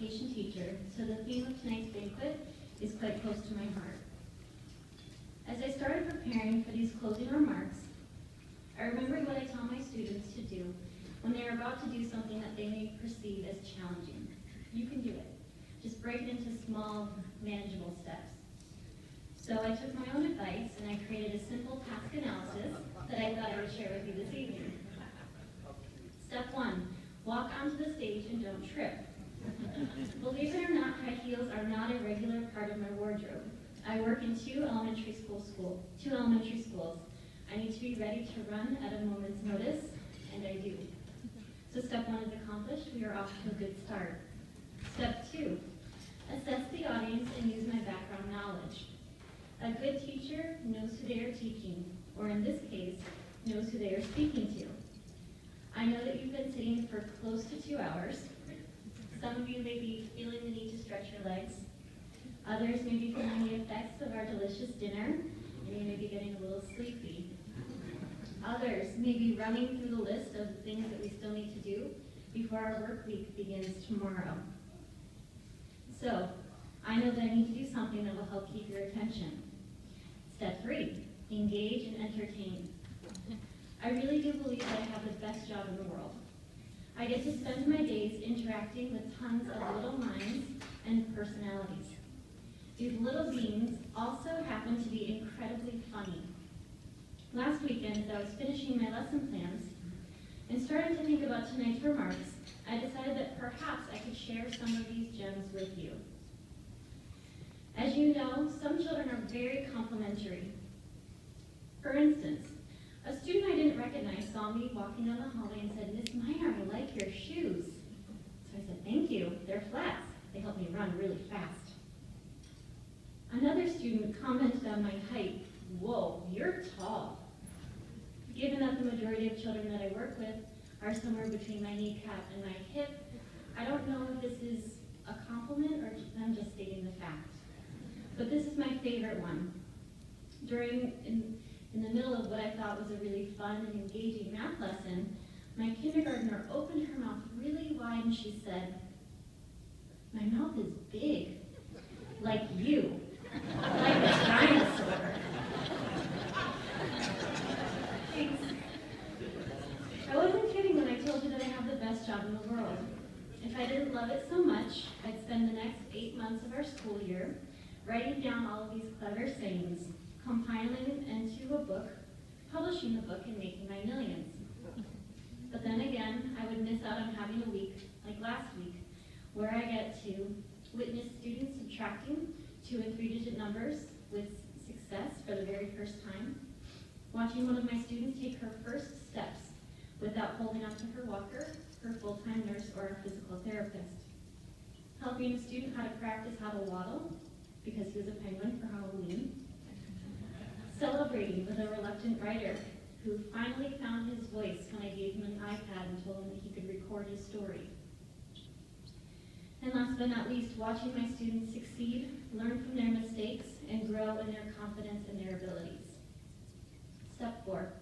education teacher, so the theme of tonight's banquet is quite close to my heart. As I started preparing for these closing remarks, I remembered what I tell my students to do when they are about to do something that they may perceive as challenging. You can do it. Just break it into small, manageable steps. So I took my own advice and I created a simple task analysis that I thought I would share with you this evening. Step 1, walk onto the stage and don't trip. Believe it or not, high heels are not a regular part of my wardrobe. I work in two elementary schools. I need to be ready to run at a moment's notice, and I do. So step 1 is accomplished. We are off to a good start. Step 2, assess the audience and use my background knowledge. A good teacher knows who they are teaching, or in this case, knows who they are speaking to. I know that you've been sitting for close to 2 hours. Some of you may be feeling the need to stretch your legs. Others may be feeling the effects of our delicious dinner, and you may be getting a little sleepy. Others may be running through the list of the things that we still need to do before our work week begins tomorrow. So, I know that I need to do something that will help keep your attention. Step 3, engage and entertain. I really do believe that I have the best job in the world. I get to spend my days interacting with tons of little minds and personalities. These little beings also happen to be incredibly funny. Last weekend, as I was finishing my lesson plans and starting to think about tonight's remarks, I decided that perhaps I could share some of these gems with you. As you know, some children are very complimentary. For instance, a student I didn't recognize saw me walking down the hallway and said, "Miss Meyer, I like your shoes." So I said, "Thank you, they're flats. They help me run really fast." Another student commented on my height. "Whoa, you're tall." Given that the majority of children that I work with are somewhere between my kneecap and my hip, I don't know if this is a compliment or I'm just stating the fact. But this is my favorite one. In the middle of what I thought was a really fun and engaging math lesson, my kindergartner opened her mouth really wide and she said, "My mouth is big, like you, like a dinosaur." Thanks. I wasn't kidding when I told you that I have the best job in the world. If I didn't love it so much, I'd spend the next 8 months of our school year writing down all of these clever sayings, compiling into a book, publishing the book, and making my millions. But then again, I would miss out on having a week, like last week, where I get to witness students subtracting 2- and 3-digit numbers with success for the very first time, watching one of my students take her first steps without holding up to her walker, her full-time nurse, or a physical therapist, helping a student how to practice how to waddle, because he was a penguin for Halloween, celebrating with a reluctant writer who finally found his voice when I gave him an iPad and told him that he could record his story. And last but not least, watching my students succeed, learn from their mistakes, and grow in their confidence and their abilities. Step 4,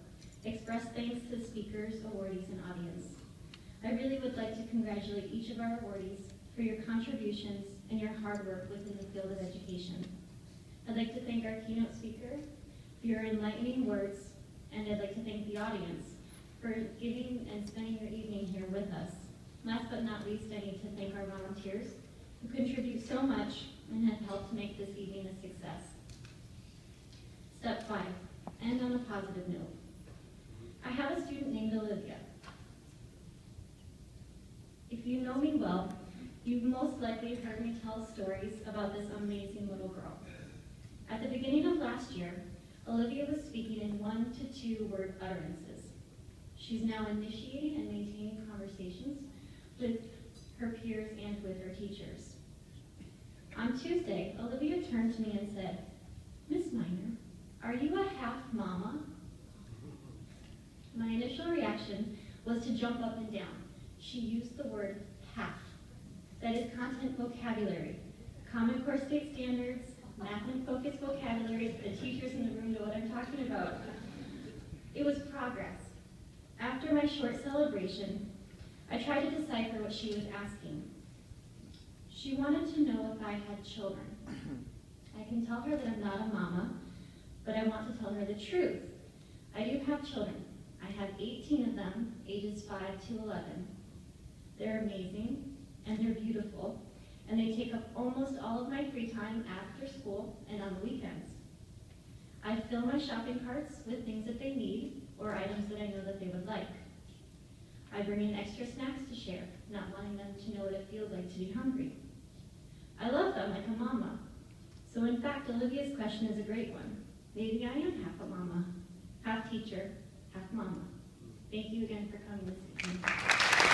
express thanks to speakers, awardees, and audience. I really would like to congratulate each of our awardees for your contributions and your hard work within the field of education. I'd like to thank our keynote speaker for your enlightening words, and I'd like to thank the audience for giving and spending your evening here with us. Last but not least, I need to thank our volunteers who contribute so much and have helped make this evening a success. Step 5, end on a positive note. I have a student named Olivia. If you know me well, you've most likely heard me tell stories about this amazing little girl. At the beginning of last year, Olivia was speaking in 1- to 2-word utterances. She's now initiating and maintaining conversations with her peers and with her teachers. On Tuesday, Olivia turned to me and said, "Miss Miner, are you a half mama?" My initial reaction was to jump up and down. She used the word half. That is content vocabulary, Common Core State Standards, math and focus vocabulary. The teachers in the room know what I'm talking about. It was progress. After my short celebration, I tried to decipher what she was asking. She She wanted to know if I had children. I can tell her that I'm not a mama, but I want to tell her the truth. I do have children. I have 18 of them, ages 5 to 11. They're amazing, and they're beautiful, and they take up almost all of my free time after school and on the weekends. I fill my shopping carts with things that they need, or items that I know that they would like. I bring in extra snacks to share, not wanting them to know what it feels like to be hungry. I love them like a mama. So in fact, Olivia's question is a great one. Maybe I am half a mama, half teacher, half mama. Thank you again for coming this evening.